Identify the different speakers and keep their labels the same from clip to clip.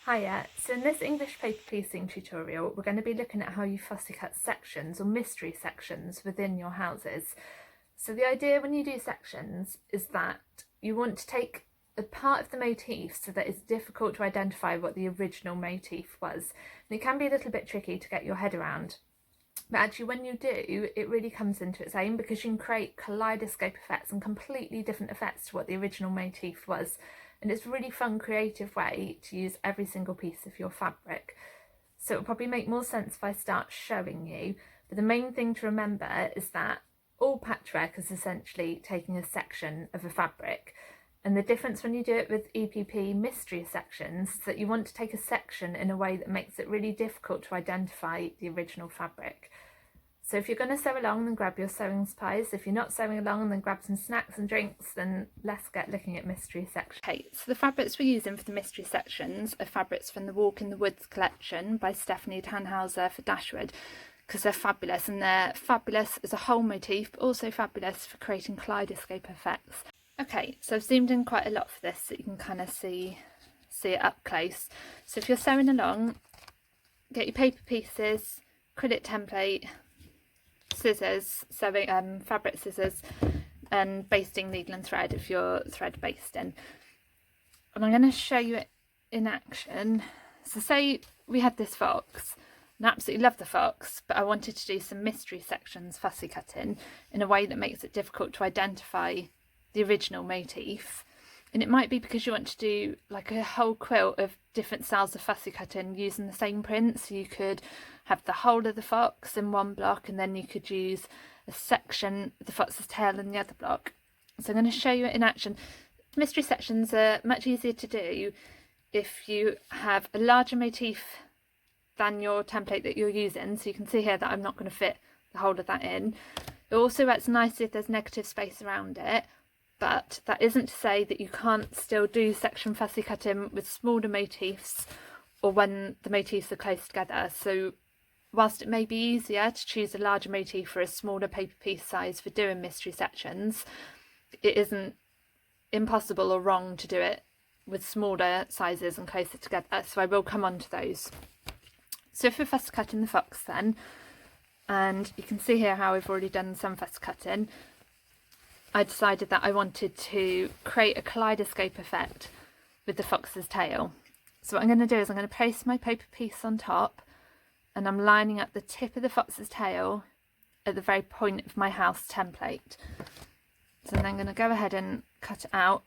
Speaker 1: Hiya, so in this English paper piecing tutorial we're going to be looking at how you fussy cut sections or mystery sections within your houses. So the idea when you do sections is that you want to take a part of the motif so that it's difficult to identify what the original motif was. And it can be a little bit tricky to get your head around. But actually when you do, it really comes into its own because you can create kaleidoscope effects and completely different effects to what the original motif was. And it's a really fun, creative way to use every single piece of your fabric. So it'll probably make more sense if I start showing you. But the main thing to remember is that all patchwork is essentially taking a section of a fabric. And the difference when you do it with EPP mystery sections is that you want to take a section in a way that makes it really difficult to identify the original fabric. So if you're going to sew along, then grab your sewing supplies. If you're not sewing along, then grab some snacks and drinks. Then let's get looking at mystery sections. Okay, so the fabrics we're using for the mystery sections are fabrics from the Walk in the Woods collection by Stephanie Thannhauser for Dashwood, because they're fabulous, and they're fabulous as a whole motif, but also fabulous for creating kaleidoscope effects. Okay, so I've zoomed in quite a lot for this so you can kind of see it up close. So if you're sewing along, get your paper pieces, acrylic template, scissors, fabric scissors, and basting needle and thread if you're thread basting. And I'm going to show you it in action. So say we had this fox, and I absolutely love the fox, but I wanted to do some mystery sections fussy cutting in a way that makes it difficult to identify the original motif. And it might be because you want to do like a whole quilt of different styles of fussy cutting using the same print. So you could have the whole of the fox in one block, and then you could use a section of the fox's tail in the other block. So I'm going to show you it in action. Mystery sections are much easier to do if you have a larger motif than your template that you're using. So you can see here that I'm not going to fit the whole of that in. It also works nicely if there's negative space around it. But that isn't to say that you can't still do section fussy cutting with smaller motifs or when the motifs are close together. So whilst it may be easier to choose a larger motif for a smaller paper piece size for doing mystery sections, it isn't impossible or wrong to do it with smaller sizes and closer together. So I will come on to those. So if we're fussy cutting the fox then, and you can see here how I've already done some fussy cutting, I decided that I wanted to create a kaleidoscope effect with the fox's tail. So what I'm going to do is I'm going to place my paper piece on top, and I'm lining up the tip of the fox's tail at the very point of my house template. So I'm then going to go ahead and cut it out,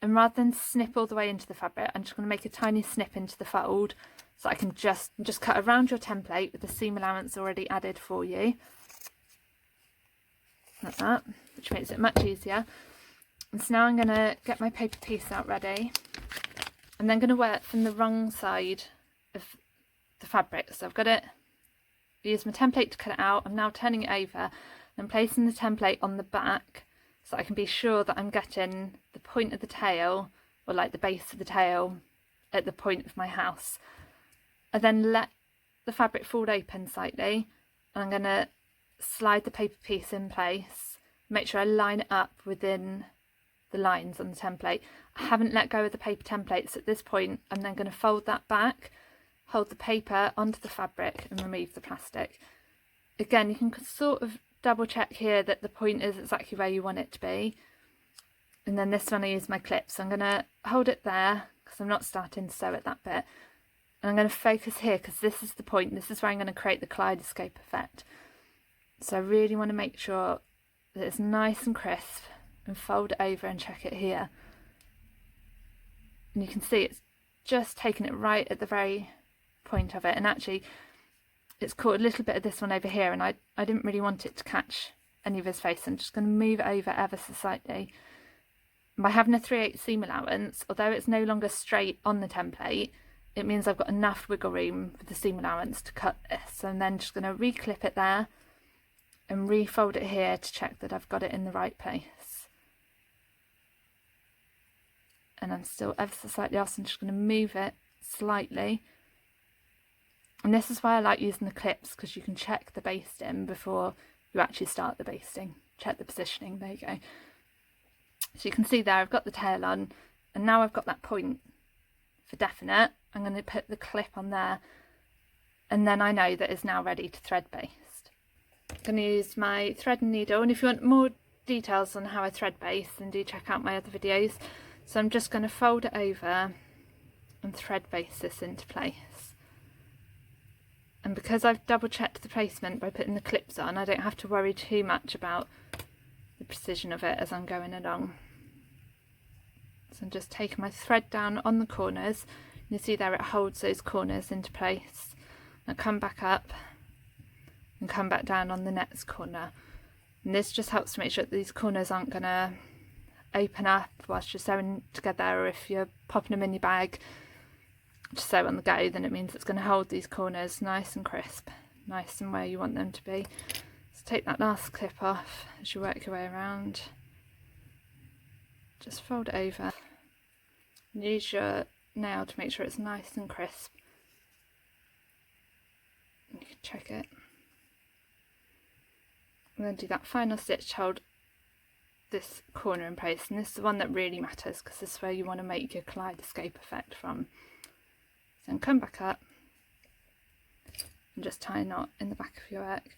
Speaker 1: and rather than snip all the way into the fabric, I'm just going to make a tiny snip into the fold so I can just cut around your template with the seam allowance already added for you. Like that, which makes it much easier. And so now I'm going to get my paper piece out ready. I'm then going to work from the wrong side of the fabric. So I've got it, use my template to cut it out. I'm now turning it over and I'm placing the template on the back so I can be sure that I'm getting the point of the tail, or like the base of the tail, at the point of my house. I then let the fabric fold open slightly, and I'm going to slide the paper piece in place, make sure I line it up within the lines on the template. I haven't let go of the paper template, so at this point I'm then going to fold that back, hold the paper onto the fabric and remove the plastic. Again, you can sort of double check here that the point is exactly where you want it to be. And then this one I use my clip, so I'm going to hold it there because I'm not starting to sew at that bit. And I'm going to focus here because this is the point, this is where I'm going to create the kaleidoscope effect. So I really want to make sure that it's nice and crisp, and fold it over and check it here. And you can see it's just taking it right at the very point of it. And actually it's caught a little bit of this one over here, and I didn't really want it to catch any of his face. I'm just going to move it over ever so slightly. And by having a 3/8 seam allowance, although it's no longer straight on the template, it means I've got enough wiggle room with the seam allowance to cut this. So I'm then just going to re-clip it there and refold it here to check that I've got it in the right place. And I'm still ever so slightly off, so I'm just going to move it slightly. And this is why I like using the clips, because you can check the basting before you actually start the basting. Check the positioning, there you go. So you can see there I've got the tail on, and now I've got that point for definite, I'm going to put the clip on there, and then I know that it's now ready to thread baste. I'm going to use my thread and needle, and if you want more details on how I thread baste, then do check out my other videos. So I'm just going to fold it over and thread baste this into place. And because I've double checked the placement by putting the clips on, I don't have to worry too much about the precision of it as I'm going along. So I'm just taking my thread down on the corners. You see there it holds those corners into place. I come back up and come back down on the next corner. And this just helps to make sure that these corners aren't going to open up whilst you're sewing together, or if you're popping them in your bag to sew on the go, then it means it's going to hold these corners nice and crisp, nice and where you want them to be. So take that last clip off as you work your way around. Just fold it over and use your nail to make sure it's nice and crisp. You can check it. And then do that final stitch to hold this corner in place, and this is the one that really matters because this is where you want to make your kaleidoscope effect from. So then come back up and just tie a knot in the back of your work.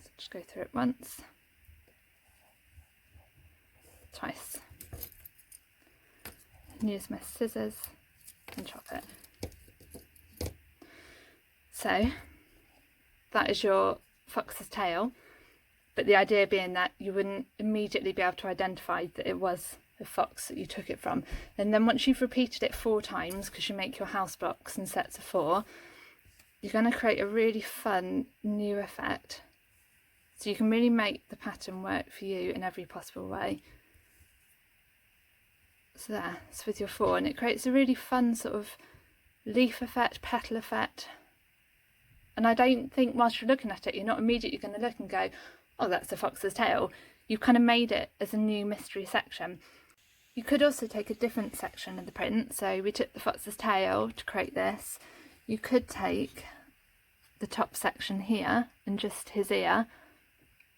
Speaker 1: So just go through it once, twice, and use my scissors and chop it. So that is your fox's tail, but the idea being that you wouldn't immediately be able to identify that it was a fox that you took it from. And then once you've repeated it 4 times, because you make your house blocks in sets of 4, you're going to create a really fun new effect, so you can really make the pattern work for you in every possible way. So there, it's with your 4, and it creates a really fun sort of leaf effect, petal effect. And I don't think whilst you're looking at it, you're not immediately going to look and go, oh, that's a fox's tail. You've kind of made it as a new mystery section. You could also take a different section of the print. So we took the fox's tail to create this. You could take the top section here and just his ear.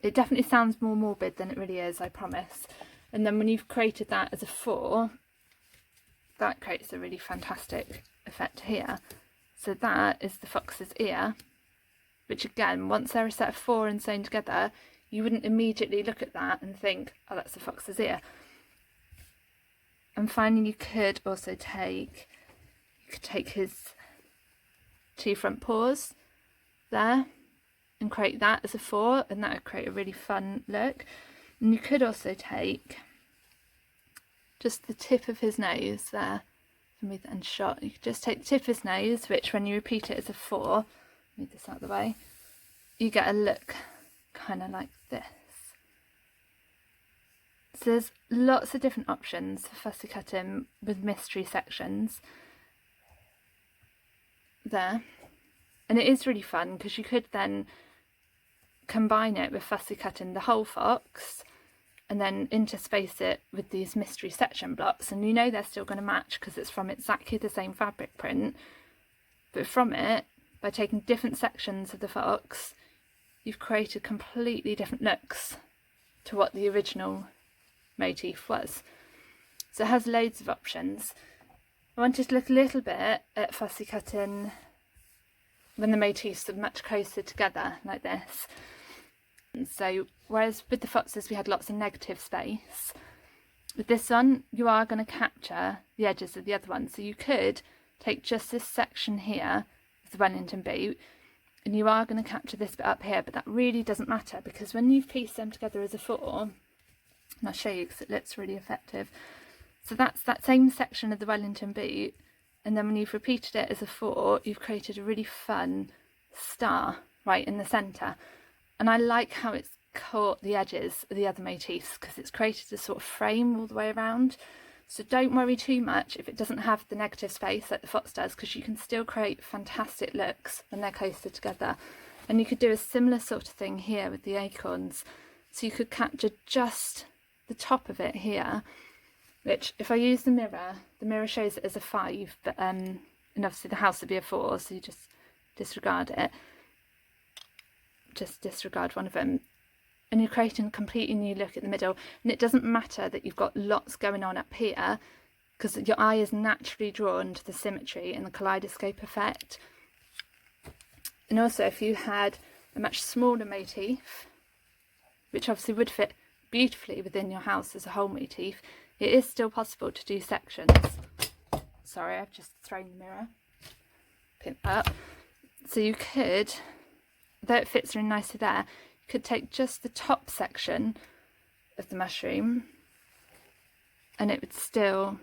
Speaker 1: It definitely sounds more morbid than it really is, I promise. And then when you've created that as a 4, that creates a really fantastic effect here. So that is the fox's ear, which again, once they're a set of 4 and sewn together, you wouldn't immediately look at that and think, oh, that's the fox's ear. And finally, you could also take his 2 front paws there and create that as a 4, and that would create a really fun look. And you could also take just the tip of his nose there. Move that in shot. You could just take the tip of his nose, which when you repeat it as a 4, move this out of the way, you get a look kind of like this. So there's lots of different options for fussy cutting with mystery sections there, and it is really fun because you could then combine it with fussy cutting the whole fox and then interspace it with these mystery section blocks, and you know they're still going to match because it's from exactly the same fabric print, but from it, by taking different sections of the fox, you've created completely different looks to what the original motif was. So it has loads of options. I wanted to look a little bit at fussy cutting when the motifs are much closer together like this. So whereas with the foxes we had lots of negative space, with this one you are going to capture the edges of the other one. So you could take just this section here of the Wellington boot and you are going to capture this bit up here, but that really doesn't matter because when you've pieced them together as a 4, and I'll show you because it looks really effective. So that's that same section of the Wellington boot, and then when you've repeated it as a 4, you've created a really fun star right in the centre. And I like how it's caught the edges of the other motifs because it's created a sort of frame all the way around. So don't worry too much if it doesn't have the negative space like the fox does, because you can still create fantastic looks when they're closer together. And you could do a similar sort of thing here with the acorns. So you could capture just the top of it here, which if I use the mirror shows it as a 5, but and obviously the house would be a 4, so you just disregard it. Just disregard one of them, and you're creating a completely new look in the middle. And it doesn't matter that you've got lots going on up here, because your eye is naturally drawn to the symmetry and the kaleidoscope effect. And also if you had a much smaller motif, which obviously would fit beautifully within your house as a whole motif, it is still possible to do sections. Sorry, I've just thrown the mirror. Pin up. So you could, though it fits really nicely there, you could take just the top section of the mushroom and it would still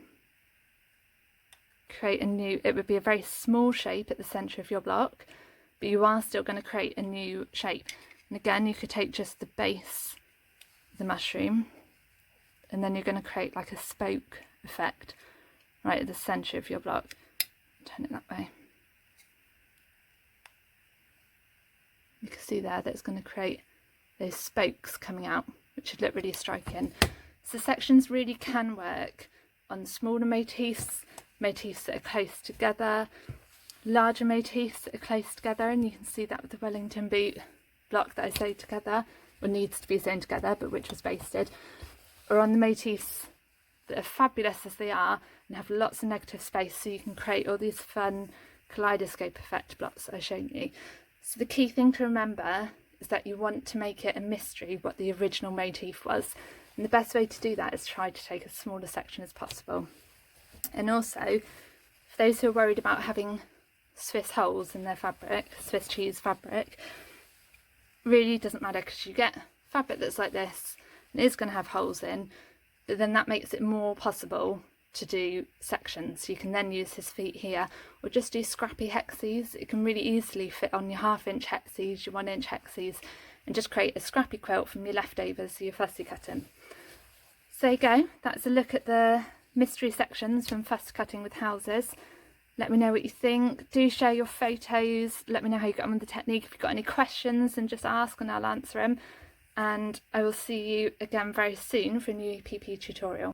Speaker 1: create a new, it would be a very small shape at the centre of your block, but you are still going to create a new shape. And again, you could take just the base of the mushroom and then you're going to create like a spoke effect right at the centre of your block. Turn it that way. You can see there that it's going to create those spokes coming out, which would look really striking. So sections really can work on smaller motifs, motifs that are close together, larger motifs that are close together, and you can see that with the Wellington boot block that I sewed together, or needs to be sewn together, but which was basted, or on the motifs that are fabulous as they are and have lots of negative space, so you can create all these fun kaleidoscope effect blocks that I've shown you. So the key thing to remember is that you want to make it a mystery what the original motif was, and the best way to do that is try to take as small a section as possible. And also, for those who are worried about having Swiss holes in their fabric, Swiss cheese fabric, really doesn't matter, because you get fabric that's like this and it is going to have holes in, but then that makes it more possible to do sections. You can then use his feet here, or just do scrappy hexies. It can really easily fit on your 1/2 inch hexies, your 1 inch hexies, and just create a scrappy quilt from your leftovers, your fussy cutting. So there you go, that's a look at the mystery sections from fussy cutting with houses. Let me know what you think. Do share your photos. Let me know how you got on with the technique. If you've got any questions, then just ask and I'll answer them. And I will see you again very soon for a new PP tutorial.